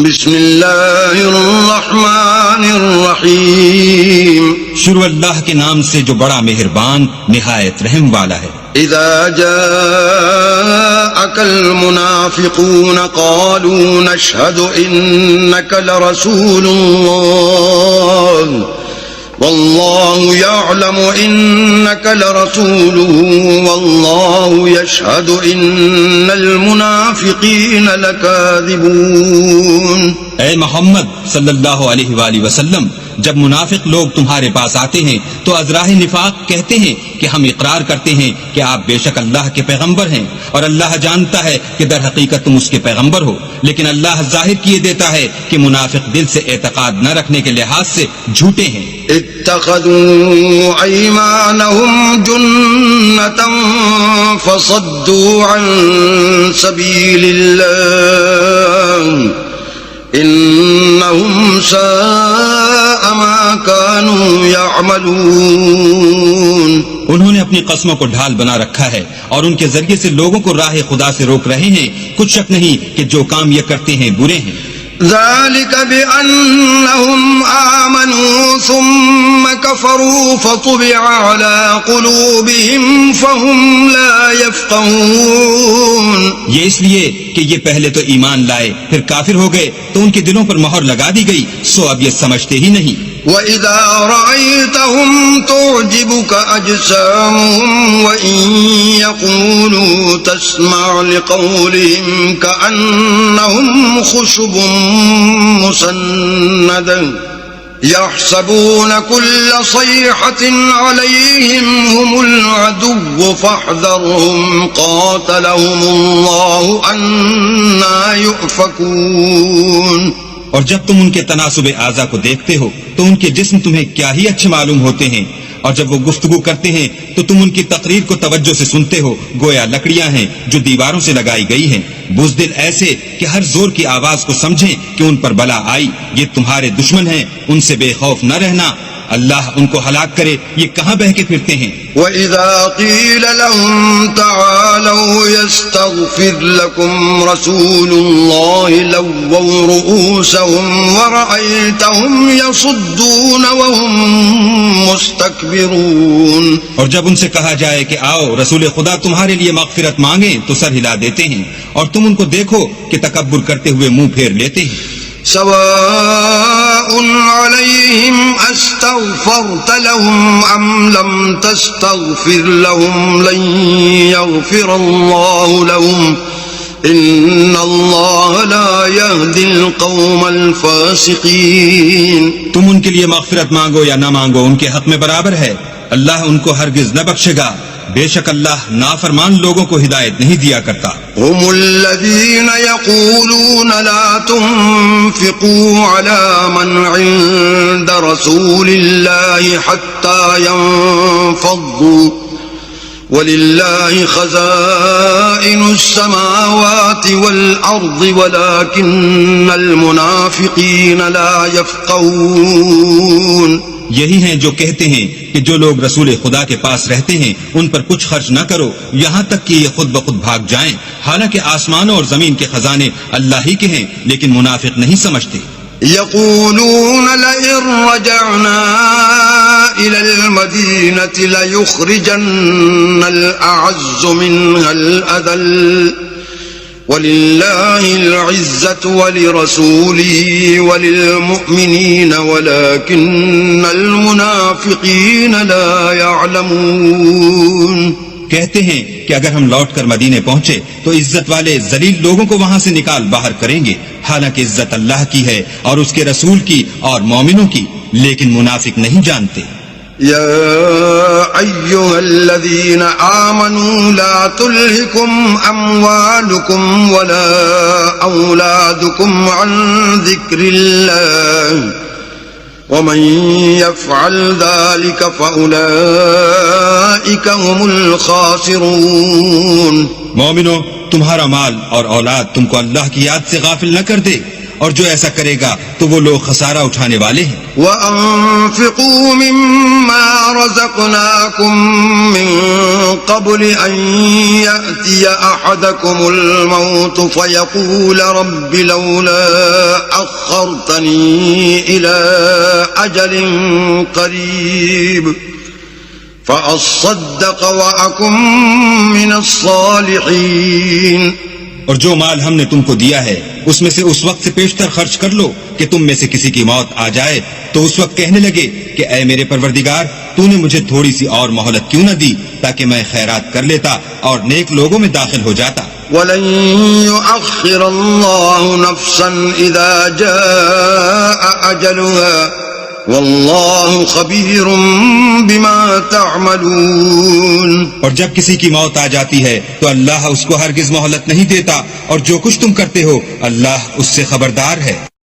بسم اللہ الرحمن الرحیم. شروع اللہ کے نام سے جو بڑا مہربان نہایت رحم والا ہے. اذا جاءك المنافقون قالوا نشهد انك لرسول الله والله يعلم انك لرسوله والله يشهد ان المنافقين لكاذبون. اے محمد صلی اللہ علیہ وآلہ وسلم، جب منافق لوگ تمہارے پاس آتے ہیں تو ازراہ نفاق کہتے ہیں کہ ہم اقرار کرتے ہیں کہ آپ بے شک اللہ کے پیغمبر ہیں، اور اللہ جانتا ہے کہ در حقیقت تم اس کے پیغمبر ہو، لیکن اللہ ظاہر کیے دیتا ہے کہ منافق دل سے اعتقاد نہ رکھنے کے لحاظ سے جھوٹے ہیں. اتخذوا ایمانهم جنة فصدوا عن سبیل اللہ انہم ساء ما كانوا يعملون. انہوں نے اپنی قسموں کو ڈھال بنا رکھا ہے اور ان کے ذریعے سے لوگوں کو راہ خدا سے روک رہے ہیں. کچھ شک نہیں کہ جو کام یہ کرتے ہیں برے ہیں. ذلك بأنهم آمنوا ثم كفروا فطبع على قلوبهم فهم لا يفقهون. یہ اس لیے کہ یہ پہلے تو ایمان لائے پھر کافر ہو گئے تو ان کے دلوں پر مہر لگا دی گئی، سو اب یہ سمجھتے ہی نہیں. وَإِذَا رَأَيْتَهُمْ تُعْجِبُكَ أَجْسَامُهُمْ وَإِن يَقُولُوا تَسْمَعْ لِقَوْلِهِمْ كَأَنَّهُمْ خُشُبٌ مُّسَنَّدَةٌ يَحْسَبُونَ كُلَّ صَيْحَةٍ عَلَيْهِمْ هُمُ الْعَدُوُّ فَاحْذَرْهُمْ قَاتَلَهُمُ اللَّهُ أَنَّىٰ يُؤْفَكُونَ. اور جب تم ان کے تناسب اعضاء کو دیکھتے ہو تو ان کے جسم تمہیں کیا ہی اچھے معلوم ہوتے ہیں، اور جب وہ گفتگو کرتے ہیں تو تم ان کی تقریر کو توجہ سے سنتے ہو گویا لکڑیاں ہیں جو دیواروں سے لگائی گئی ہیں. بزدل ایسے کہ ہر زور کی آواز کو سمجھیں کہ ان پر بلا آئی. یہ تمہارے دشمن ہیں، ان سے بے خوف نہ رہنا. اللہ ان کو ہلاک کرے، یہ کہاں بہہ کے پھرتے ہیں. وَإِذَا قِيلَ لَهُمْ تَعَالَوْا يَسْتَغْفِرْ لَكُمْ رَسُولُ اللَّهِ لَوَّوْا رُؤُوسَهُمْ وَرَأَيْتَهُمْ يَصُدُّونَ وَهُمْ مُسْتَكْبِرُونَ. اور جب ان سے کہا جائے کہ آؤ رسول خدا تمہارے لیے مغفرت مانگیں تو سر ہلا دیتے ہیں، اور تم ان کو دیکھو کہ تکبر کرتے ہوئے منہ پھیر لیتے ہیں. سواء عليهم استغفرت لهم ام لم تستغفر لهم لن يغفر الله لهم ان الله لا يهدي القوم الفاسقين. تم ان کے لیے مغفرت مانگو یا نہ مانگو ان کے حق میں برابر ہے، اللہ ان کو ہرگز نہ بخشے گا. بے شک اللہ نافرمان لوگوں کو ہدایت نہیں دیا کرتا. هم الذين يقولون لا تنفقوا على من عند رسول الله حتى ينفضوا ولله خزائن السماوات والأرض ولكن المنافقين لا يفقهون. یہی ہیں جو کہتے ہیں کہ جو لوگ رسول خدا کے پاس رہتے ہیں ان پر کچھ خرچ نہ کرو یہاں تک کہ یہ خود بخود بھاگ جائیں، حالانکہ آسمانوں اور زمین کے خزانے اللہ ہی کے ہیں، لیکن منافق نہیں سمجھتے. يقولون لئن رجعنا إلى المدينة ليخرجن الأعز منها الأذل ولله العزة ولرسوله وللمؤمنين ولكن المنافقين لا يعلمون. کہتے ہیں کہ اگر ہم لوٹ کر مدینے پہنچے تو عزت والے ذلیل لوگوں کو وہاں سے نکال باہر کریں گے، حالانکہ عزت اللہ کی ہے اور اس کے رسول کی اور مومنوں کی، لیکن منافق نہیں جانتے. يا أيها الذين آمنوا لا تلهكم أموالكم ولا أولادكم عن ذكر الله ومن يفعل ذلك فأولئك هم الخاسرون. مومنو، تمہارا مال اور اولاد تم کو اللہ کی یاد سے غافل نہ کر دے، اور جو ایسا کرے گا تو وہ لوگ خسارہ اٹھانے والے ہیں. وَأَنفِقُوا مِمَّا رَزَقْنَاكُم مِّن قَبْلِ أَن يَأْتِيَ أَحَدَكُمُ الْمَوْتُ فَيَقُولَ رَبِّ لَوْلَا أَخَّرْتَنِي إِلَىٰ أَجَلٍ قَرِيبٍ فَأَصَّدَّقَ وَأَكُن مِّنَ الصَّالِحِينَ. اور جو مال ہم نے تم کو دیا ہے اس میں سے اس وقت سے پیشتر خرچ کر لو کہ تم میں سے کسی کی موت آ جائے تو اس وقت کہنے لگے کہ اے میرے پروردگار تو نے مجھے تھوڑی سی اور مہلت کیوں نہ دی تاکہ میں خیرات کر لیتا اور نیک لوگوں میں داخل ہو جاتا. وَلَن يُؤَخِّرَ اللَّهُ نَفْسًا إِذَا جَاءَ أَجَلُهَا وَاللَّهُ خَبِيرٌ بِمَا تَعْمَلُونَ. اور جب کسی کی موت آ جاتی ہے تو اللہ اس کو ہرگز مہلت نہیں دیتا اور جو کچھ تم کرتے ہو اللہ اس سے خبردار ہے.